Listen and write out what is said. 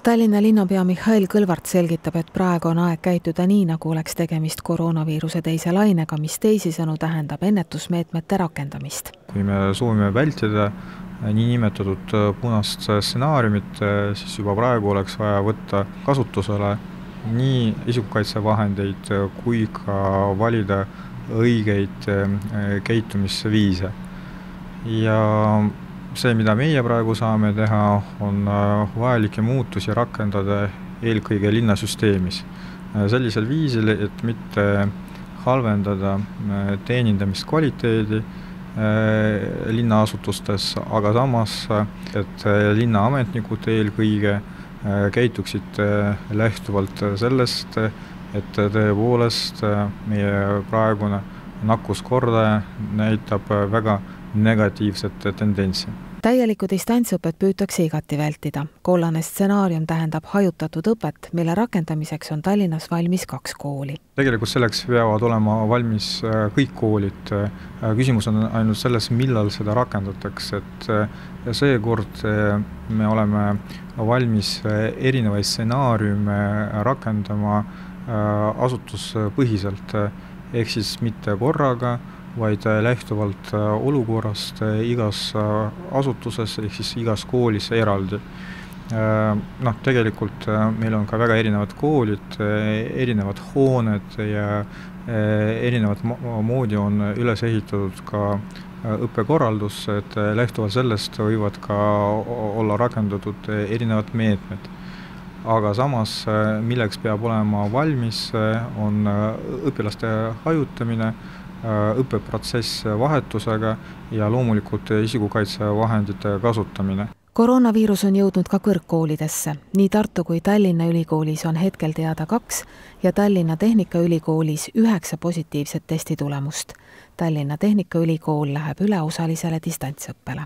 Tallinna linnapea Mihhail Kõlvart selgitab, et praegu on aeg käituda nii, nagu oleks tegemist koroonaviiruse teise lainega, mis teisisõnu tähendab ennetusmeetmete rakendamist. Kui me soovime vältida niinimetatud punast stsenaariumit, siis juba praegu oleks vaja võtta kasutusele nii isikukaitsevahendeid kui ka valida õigeid käitumisviise. Ja see, mida meie praegu saame teha, on vajalikke muutusi rakendada eelkõige linnasüsteemis. Sellisel viisil, et mitte halvendada teenindamiskvaliteedi linnaasutustes, aga samas, et linnaametnikud eelkõige käituksid lähtuvalt sellest, et tõepoolest meie praegune nakkuskordaja näitab väga negatiivset tendentsi. Täielikku distantsõpet püütakse igati vältida. Kollane stsenaarium tähendab hajutatud õpet, mille rakendamiseks on Tallinnas valmis 2 kooli. Tegelikult selleks peavad olema valmis kõik koolid. Küsimus on ainult selles, millal seda rakendatakse. Seekord me oleme valmis erinevaid stsenaariume rakendama asutuspõhiselt, ehk siis mitte korraga, vaid lähtuvalt olukorrast igas asutuses, ehk siis igas koolis eraldi. Tegelikult meil on ka väga erinevad koolid, erinevad hooned ja erinevad moodi on üles ehitatud ka õppekorraldus, et lähtuvalt sellest võivad ka olla rakendatud erinevad meetmed. Aga samas, milleks peab olema valmis, on õpilaste hajutamine, õppeprotsess vahetusega ja loomulikult isikukaitsevahendite kasutamine. Koroonaviirus on jõudnud ka kõrgkoolidesse. Nii Tartu kui Tallinna ülikoolis on hetkel teada 2 ja Tallinna Tehnikaülikoolis 9 positiivset testitulemust. Tallinna Tehnikaülikool läheb üleosalisele distantsõppele.